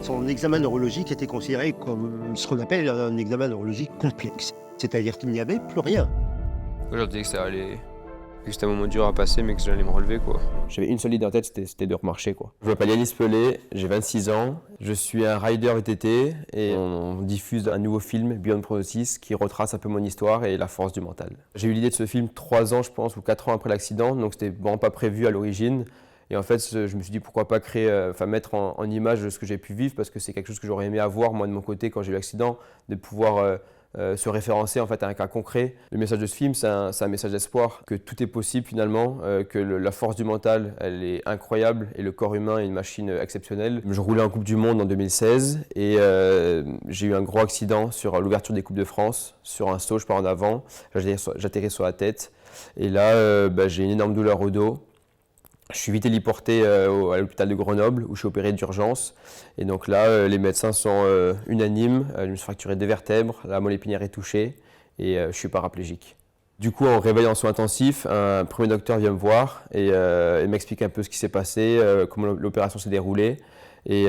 son examen neurologique était considéré comme ce qu'on appelle un examen neurologique complexe. C'est-à-dire qu'il n'y avait plus rien. Je leur disais que ça allait, que c'était un moment dur à passer, mais que j'allais me relever, quoi. J'avais une seule idée en tête, c'était de remarcher, quoi. Je m'appelle Yanis Pelé, j'ai 26 ans, je suis un rider VTT et on diffuse un nouveau film, Beyond Prognosis, qui retrace un peu mon histoire et la force du mental. J'ai eu l'idée de ce film 3 ans, je pense, ou 4 ans après l'accident, donc c'était vraiment pas prévu à l'origine. Et en fait, je me suis dit pourquoi pas mettre en image ce que j'ai pu vivre, parce que c'est quelque chose que j'aurais aimé avoir, moi, de mon côté, quand j'ai eu l'accident, de pouvoir se référencer en fait à un cas concret. Le message de ce film, c'est un message d'espoir, que tout est possible finalement, que la force du mental, elle est incroyable et le corps humain est une machine exceptionnelle. Je roulais en Coupe du Monde en 2016 et j'ai eu un gros accident sur l'ouverture des Coupes de France, sur un saut, je pars en avant, j'atterris sur la tête et là j'ai une énorme douleur au dos. Je suis vite héliporté à l'hôpital de Grenoble où je suis opéré d'urgence. Et donc là, les médecins sont unanimes. Je me suis fracturé 2 vertèbres, la moelle épinière est touchée et je suis paraplégique. Du coup, en réveil en soins intensifs, un premier docteur vient me voir et il m'explique un peu ce qui s'est passé, comment l'opération s'est déroulée. Et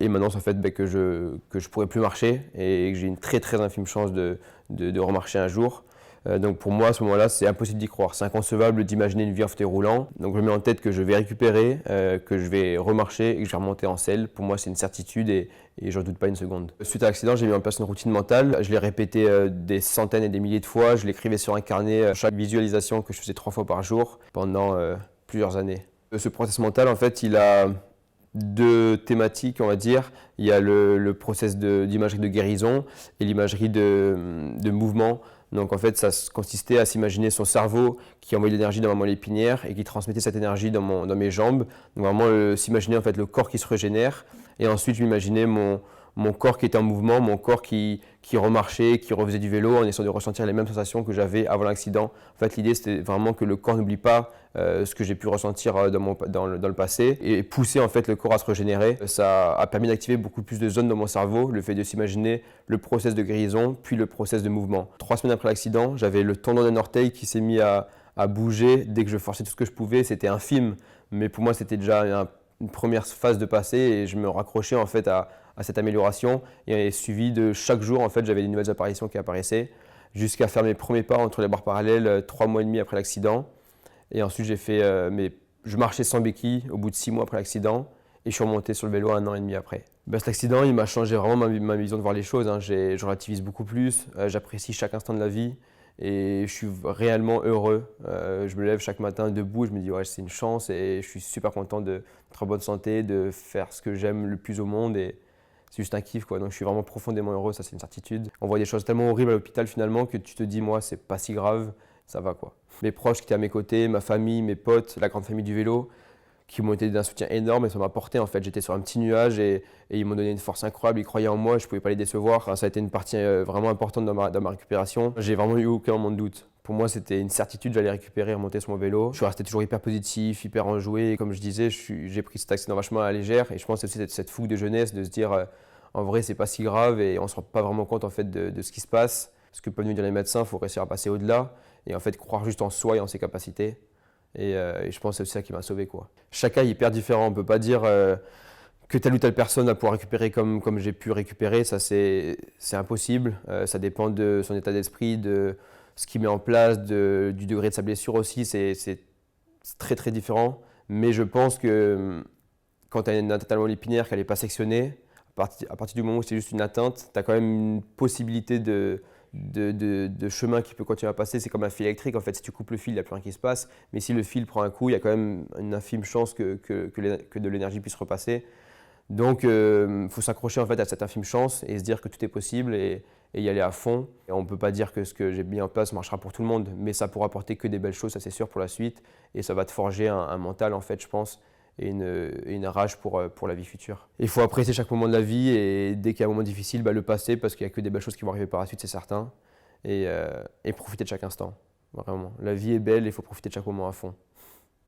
maintenant, ça fait que je pourrais plus marcher et que j'ai une très très infime chance de remarcher un jour. Donc pour moi, à ce moment-là, c'est impossible d'y croire. C'est inconcevable d'imaginer une vie en fauteuil roulant. Donc je mets en tête que je vais récupérer, que je vais remarcher et que je vais remonter en selle. Pour moi, c'est une certitude et je ne doute pas une seconde. Suite à l'accident, j'ai mis en place une routine mentale. Je l'ai répété des centaines et des milliers de fois. Je l'écrivais sur un carnet, chaque visualisation que je faisais 3 fois par jour pendant plusieurs années. Ce process mental, en fait, il a 2 thématiques, on va dire. Il y a le process d'imagerie de guérison et l'imagerie de mouvement. Donc en fait, ça consistait à s'imaginer son cerveau qui envoyait de l'énergie dans ma moelle épinière et qui transmettait cette énergie dans mes jambes. Donc vraiment s'imaginer en fait le corps qui se régénère. Et ensuite, je m'imaginais mon corps qui était en mouvement, mon corps qui remarchait, qui refaisait du vélo en essayant de ressentir les mêmes sensations que j'avais avant l'accident. En fait, l'idée, c'était vraiment que le corps n'oublie pas ce que j'ai pu ressentir dans le passé et pousser en fait le corps à se régénérer. Ça a permis d'activer beaucoup plus de zones dans mon cerveau, le fait de s'imaginer le process de guérison, puis le process de mouvement. 3 semaines après l'accident, j'avais le tendon d'un orteil qui s'est mis à bouger dès que je forçais tout ce que je pouvais. C'était infime, mais pour moi, c'était déjà une première phase de passé et je me raccrochais en fait à cette amélioration et suivi de chaque jour en fait j'avais des nouvelles apparitions qui apparaissaient jusqu'à faire mes premiers pas entre les barres parallèles 3 mois et demi après l'accident et ensuite je marchais sans béquille au bout de 6 mois après l'accident et je suis remonté sur le vélo 1 an et demi après. Cet accident il m'a changé vraiment ma vision de voir les choses, hein. Je relativise beaucoup plus, j'apprécie chaque instant de la vie. Et je suis réellement heureux. Je me lève chaque matin debout, je me dis ouais, c'est une chance et je suis super content d'être en bonne santé, de faire ce que j'aime le plus au monde et c'est juste un kiff quoi. Donc je suis vraiment profondément heureux, ça c'est une certitude. On voit des choses tellement horribles à l'hôpital finalement que tu te dis moi c'est pas si grave, ça va quoi. Mes proches qui étaient à mes côtés, ma famille, mes potes, la grande famille du vélo, qui m'ont été d'un soutien énorme et ça m'a porté en fait. J'étais sur un petit nuage et ils m'ont donné une force incroyable, ils croyaient en moi, je ne pouvais pas les décevoir. Enfin, ça a été une partie vraiment importante dans ma récupération. J'ai vraiment eu aucun moment de doute. Pour moi, c'était une certitude, j'allais récupérer, remonter sur mon vélo. Je suis resté toujours hyper positif, hyper enjoué. Et comme je disais, j'ai pris cet accident vachement à la légère et je pense que c'est cette fougue de jeunesse de se dire en vrai, c'est pas si grave et on ne se rend pas vraiment compte en fait de ce qui se passe. Ce que peuvent nous dire les médecins, il faut réussir à passer au-delà et en fait croire juste en soi et en ses capacités. Et je pense que c'est aussi ça qui m'a sauvé quoi. Chaque cas est hyper différent, on ne peut pas dire que telle ou telle personne va pouvoir récupérer comme j'ai pu récupérer, ça c'est impossible. Ça dépend de son état d'esprit, de ce qu'il met en place, du degré de sa blessure aussi, c'est très très différent. Mais je pense que quand tu as une atteinte à la moelle épinière, qu'elle n'est pas sectionnée, à partir du moment où c'est juste une atteinte, tu as quand même une possibilité de chemin qui peut continuer à passer. C'est comme un fil électrique, en fait, si tu coupes le fil, il n'y a plus rien qui se passe, mais si le fil prend un coup, il y a quand même une infime chance que de l'énergie puisse repasser. Donc il faut s'accrocher en fait à cette infime chance et se dire que tout est possible et y aller à fond. Et on ne peut pas dire que ce que j'ai mis en place marchera pour tout le monde, mais ça pourra apporter que des belles choses, ça c'est sûr pour la suite, et ça va te forger un mental en fait, je pense, et une rage pour la vie future. Il faut apprécier chaque moment de la vie et dès qu'il y a un moment difficile, le passer parce qu'il n'y a que des belles choses qui vont arriver par la suite, c'est certain. Et profiter de chaque instant, vraiment. La vie est belle et il faut profiter de chaque moment à fond.